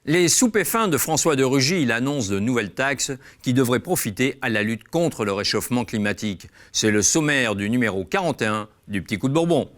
Les soupes et fins de François de Rugy, il annonce de nouvelles taxes qui devraient profiter à la lutte contre le réchauffement climatique. C'est le sommaire du numéro 41 du Petit Coup de Bourbon.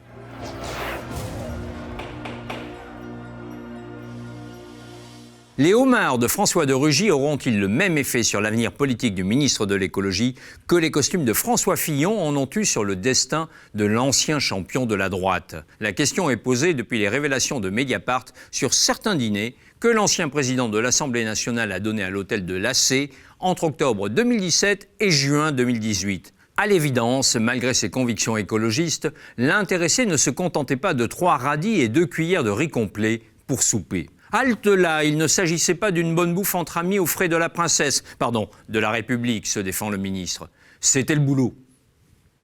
Les homards de François de Rugy auront-ils le même effet sur l'avenir politique du ministre de l'écologie que les costumes de François Fillon en ont eu sur le destin de l'ancien champion de la droite? La question est posée depuis les révélations de Mediapart sur certains dîners que l'ancien président de l'Assemblée nationale a donné à l'hôtel de l'AC entre octobre 2017 et juin 2018. À l'évidence, malgré ses convictions écologistes, l'intéressé ne se contentait pas de 3 radis et 2 cuillères de riz complet pour souper. Halte là, il ne s'agissait pas d'une bonne bouffe entre amis aux frais de la princesse, de la République, se défend le ministre. C'était le boulot.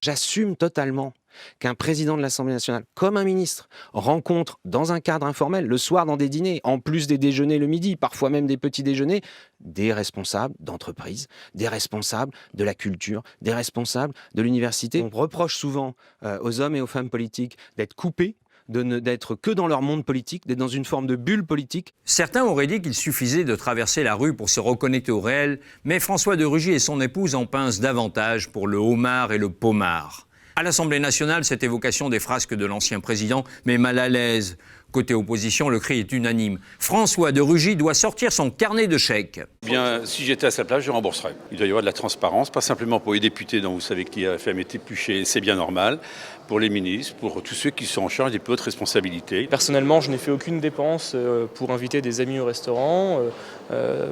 J'assume totalement qu'un président de l'Assemblée nationale, comme un ministre, rencontre dans un cadre informel, le soir dans des dîners, en plus des déjeuners le midi, parfois même des petits déjeuners, des responsables d'entreprise, des responsables de la culture, des responsables de l'université. On reproche souvent aux hommes et aux femmes politiques d'être coupés, d'être que dans leur monde politique, d'être dans une forme de bulle politique. Certains auraient dit qu'il suffisait de traverser la rue pour se reconnecter au réel, mais François de Rugy et son épouse en pincent davantage pour le homard et le pomard. À l'Assemblée nationale, cette évocation des frasques de l'ancien président met mal à l'aise. Côté opposition, le cri est unanime. François de Rugy doit sortir son carnet de chèques. Bien, si j'étais à sa place, je rembourserais. Il doit y avoir de la transparence, pas simplement pour les députés dont vous savez que l'IFM est épluché, c'est bien normal, pour les ministres, pour tous ceux qui sont en charge des plus hautes responsabilités. Personnellement, je n'ai fait aucune dépense pour inviter des amis au restaurant,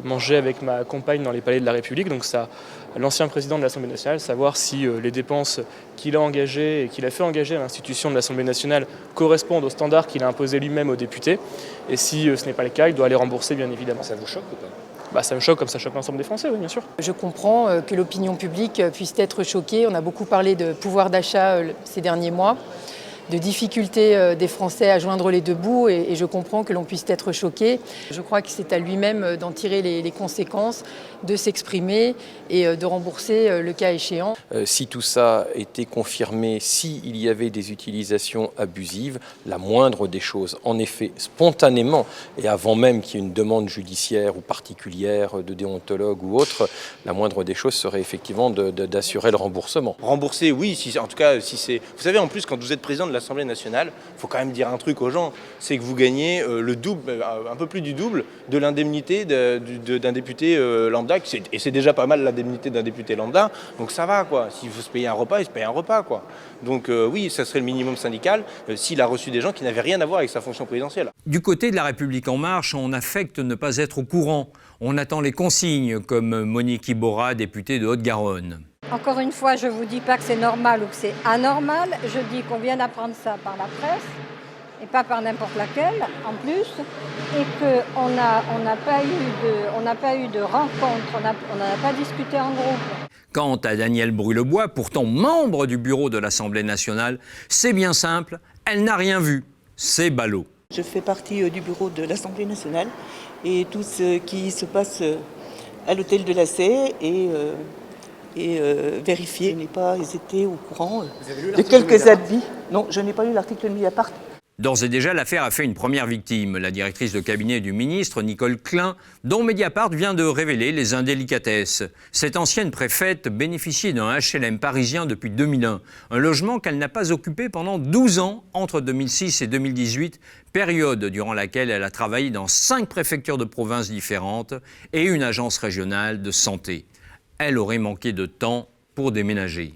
manger avec ma compagne dans les palais de la République, donc ça, l'ancien président de l'Assemblée nationale, savoir si les dépenses qu'il a engagées et qu'il a fait engager à l'institution de l'Assemblée nationale correspondent aux standards qu'il a imposés lui-même aux députés. Et si ce n'est pas le cas, il doit les rembourser, bien évidemment. Ça vous choque ou pas ? Ça me choque comme ça choque l'ensemble des Français, oui, bien sûr. Je comprends que l'opinion publique puisse être choquée. On a beaucoup parlé de pouvoir d'achat ces derniers mois, de difficultés des Français à joindre les deux bouts et je comprends que l'on puisse être choqué. Je crois que c'est à lui-même d'en tirer les conséquences, de s'exprimer et de rembourser le cas échéant. Si tout ça était confirmé, s'il y avait des utilisations abusives, la moindre des choses, en effet, spontanément, et avant même qu'il y ait une demande judiciaire ou particulière de déontologue ou autre, la moindre des choses serait effectivement d'assurer le remboursement. Rembourser, oui, en tout cas, si c'est... Vous savez, en plus, quand vous êtes président de l'Assemblée nationale, il faut quand même dire un truc aux gens, c'est que vous gagnez le double, un peu plus du double de l'indemnité d'un député lambda, et c'est déjà pas mal l'indemnité d'un député lambda, donc ça va, quoi. S'il faut se payer un repas, il se paye un repas, quoi. Donc oui, ça serait le minimum syndical s'il a reçu des gens qui n'avaient rien à voir avec sa fonction présidentielle. Du côté de La République En Marche, on affecte ne pas être au courant. On attend les consignes, comme Monique Iborra, députée de Haute-Garonne. Encore une fois, je ne vous dis pas que c'est normal ou que c'est anormal. Je dis qu'on vient d'apprendre ça par la presse et pas par n'importe laquelle en plus. Et qu'on n'a pas eu de rencontre, on n'en a pas discuté en groupe. Quant à Danielle Brûlebois, pourtant membre du bureau de l'Assemblée nationale, c'est bien simple, elle n'a rien vu. C'est ballot. Je fais partie du bureau de l'Assemblée nationale et tout ce qui se passe à l'hôtel de l'AC est vérifié. Je n'ai pas été au courant de quelques habits. Non, je n'ai pas lu l'article de Mediapart. D'ores et déjà, l'affaire a fait une première victime, la directrice de cabinet du ministre, Nicole Klein, dont Mediapart vient de révéler les indélicatesses. Cette ancienne préfète bénéficiait d'un HLM parisien depuis 2001, un logement qu'elle n'a pas occupé pendant 12 ans, entre 2006 et 2018, période durant laquelle elle a travaillé dans 5 préfectures de provinces différentes et une agence régionale de santé. Elle aurait manqué de temps pour déménager.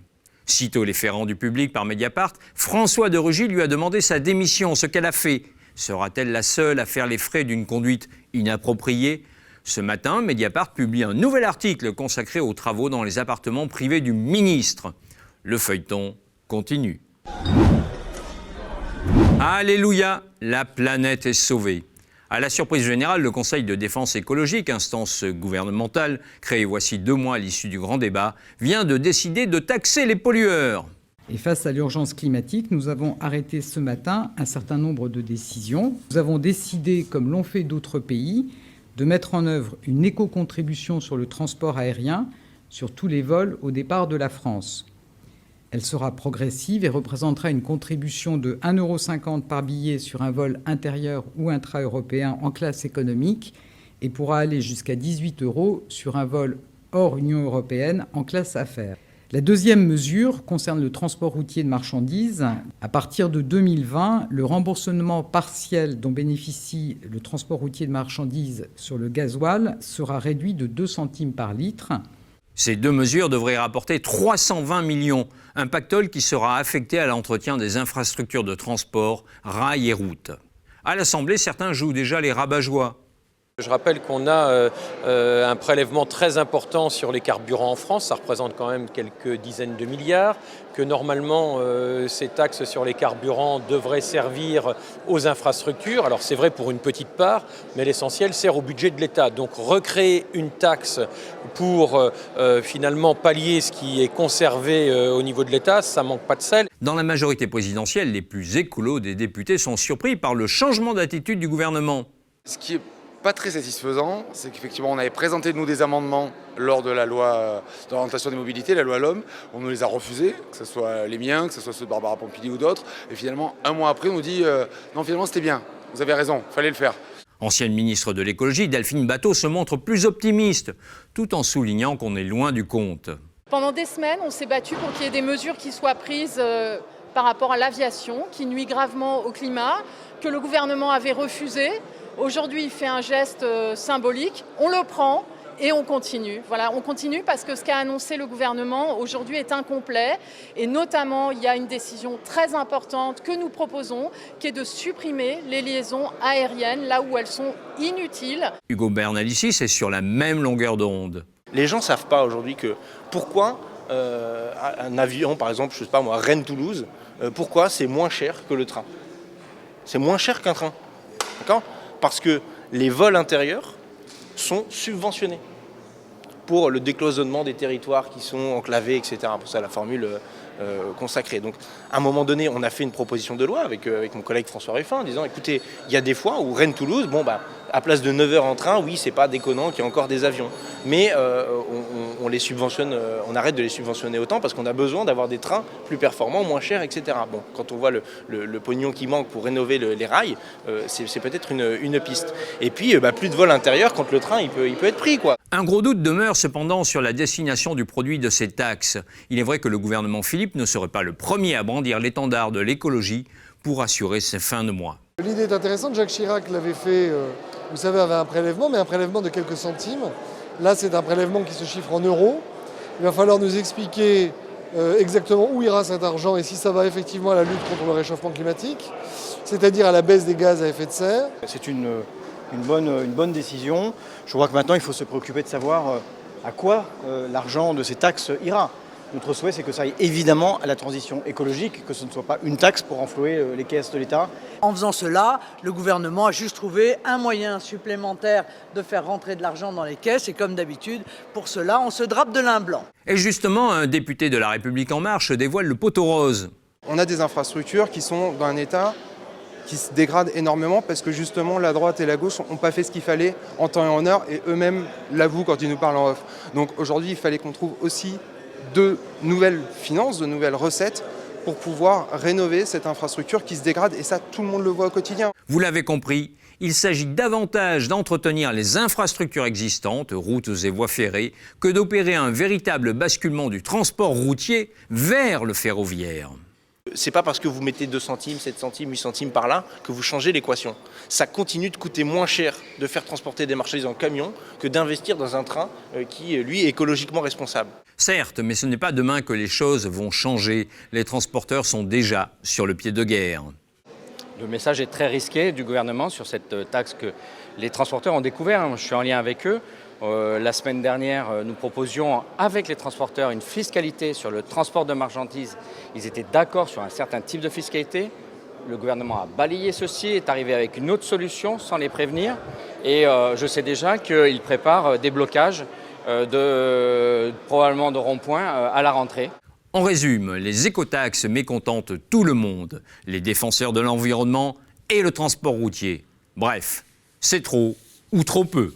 Sitôt les faits rendus publics par Mediapart, François de Rugy lui a demandé sa démission, ce qu'elle a fait. Sera-t-elle la seule à faire les frais d'une conduite inappropriée ? Ce matin, Mediapart publie un nouvel article consacré aux travaux dans les appartements privés du ministre. Le feuilleton continue. Alléluia, la planète est sauvée. À la surprise générale, le Conseil de défense écologique, instance gouvernementale, créée voici 2 mois à l'issue du grand débat, vient de décider de taxer les pollueurs. Et face à l'urgence climatique, nous avons arrêté ce matin un certain nombre de décisions. Nous avons décidé, comme l'ont fait d'autres pays, de mettre en œuvre une éco-contribution sur le transport aérien sur tous les vols au départ de la France. Elle sera progressive et représentera une contribution de 1,50 € par billet sur un vol intérieur ou intra-européen en classe économique et pourra aller jusqu'à 18 € sur un vol hors Union européenne en classe affaires. La deuxième mesure concerne le transport routier de marchandises. À partir de 2020, le remboursement partiel dont bénéficie le transport routier de marchandises sur le gasoil sera réduit de 2 centimes par litre. Ces deux mesures devraient rapporter 320 millions, un pactole qui sera affecté à l'entretien des infrastructures de transport, rails et routes. À l'Assemblée, certains jouent déjà les rabat-joie. Je rappelle qu'on a un prélèvement très important sur les carburants en France, ça représente quand même quelques dizaines de milliards, que normalement ces taxes sur les carburants devraient servir aux infrastructures. Alors c'est vrai pour une petite part, mais l'essentiel sert au budget de l'État. Donc recréer une taxe pour finalement pallier ce qui est conservé au niveau de l'État, ça manque pas de sel. Dans la majorité présidentielle, les plus écolos des députés sont surpris par le changement d'attitude du gouvernement. Ce qui est pas très satisfaisant, c'est qu'effectivement on avait présenté nous des amendements lors de la loi d'orientation des mobilités, la loi LOM, on nous les a refusés, que ce soit les miens, que ce soit ceux de Barbara Pompili ou d'autres, et finalement un mois après on nous dit non finalement c'était bien, vous avez raison, fallait le faire. Ancienne ministre de l'écologie, Delphine Batho se montre plus optimiste, tout en soulignant qu'on est loin du compte. Pendant des semaines, on s'est battu pour qu'il y ait des mesures qui soient prises par rapport à l'aviation, qui nuit gravement au climat, que le gouvernement avait refusé. Aujourd'hui, il fait un geste symbolique, on le prend et on continue. Voilà, on continue parce que ce qu'a annoncé le gouvernement aujourd'hui est incomplet. Et notamment, il y a une décision très importante que nous proposons, qui est de supprimer les liaisons aériennes là où elles sont inutiles. Hugo Bernalicis est sur la même longueur d'onde. Les gens ne savent pas aujourd'hui que pourquoi un avion, par exemple, je sais pas moi, Rennes-Toulouse, pourquoi c'est moins cher que le train. C'est moins cher qu'un train. D'accord ? Parce que les vols intérieurs sont subventionnés pour le décloisonnement des territoires qui sont enclavés, etc. Pour ça, la formule consacrée. Donc, à un moment donné, on a fait une proposition de loi avec mon collègue François Ruffin en disant, écoutez, il y a des fois où Rennes-Toulouse, à place de 9 heures en train, oui, c'est pas déconnant qu'il y ait encore des avions. Mais on les subventionne, on arrête de les subventionner autant parce qu'on a besoin d'avoir des trains plus performants, moins chers, etc. Bon, quand on voit le pognon qui manque pour rénover les rails, c'est peut-être une piste. Et puis, plus de vols intérieurs quand le train, il peut être pris, quoi. Un gros doute demeure cependant sur la destination du produit de ces taxes. Il est vrai que le gouvernement Philippe ne serait pas le premier à brandir l'étendard de l'écologie pour assurer ses fins de mois. L'idée est intéressante, Jacques Chirac l'avait fait, vous savez, avec un prélèvement, mais un prélèvement de quelques centimes. Là, c'est un prélèvement qui se chiffre en euros. Il va falloir nous expliquer exactement où ira cet argent et si ça va effectivement à la lutte contre le réchauffement climatique, c'est-à-dire à la baisse des gaz à effet de serre. C'est une bonne décision. Je crois que maintenant, il faut se préoccuper de savoir à quoi l'argent de ces taxes ira. Notre souhait, c'est que ça aille évidemment à la transition écologique, que ce ne soit pas une taxe pour renflouer les caisses de l'État. En faisant cela, le gouvernement a juste trouvé un moyen supplémentaire de faire rentrer de l'argent dans les caisses. Et comme d'habitude, pour cela, on se drape de lin blanc. Et justement, un député de La République En Marche dévoile le poteau rose. On a des infrastructures qui sont dans un état qui se dégrade énormément parce que justement la droite et la gauche n'ont pas fait ce qu'il fallait en temps et en heure et eux-mêmes l'avouent quand ils nous parlent en off. Donc aujourd'hui, il fallait qu'on trouve aussi de nouvelles finances, de nouvelles recettes pour pouvoir rénover cette infrastructure qui se dégrade et ça, tout le monde le voit au quotidien. Vous l'avez compris, il s'agit davantage d'entretenir les infrastructures existantes, routes et voies ferrées, que d'opérer un véritable basculement du transport routier vers le ferroviaire. C'est pas parce que vous mettez 2 centimes, 7 centimes, 8 centimes par là que vous changez l'équation. Ça continue de coûter moins cher de faire transporter des marchandises en camion que d'investir dans un train qui, lui, est écologiquement responsable. Certes, mais ce n'est pas demain que les choses vont changer. Les transporteurs sont déjà sur le pied de guerre. Le message est très risqué du gouvernement sur cette taxe que les transporteurs ont découvert. Je suis en lien avec eux. La semaine dernière, nous proposions avec les transporteurs une fiscalité sur le transport de marchandises. Ils étaient d'accord sur un certain type de fiscalité. Le gouvernement a balayé ceci, est arrivé avec une autre solution sans les prévenir. Et je sais déjà qu'ils préparent des blocages probablement de ronds-points à la rentrée. En résume, les écotaxes mécontentent tout le monde, les défenseurs de l'environnement et le transport routier. Bref, c'est trop ou trop peu.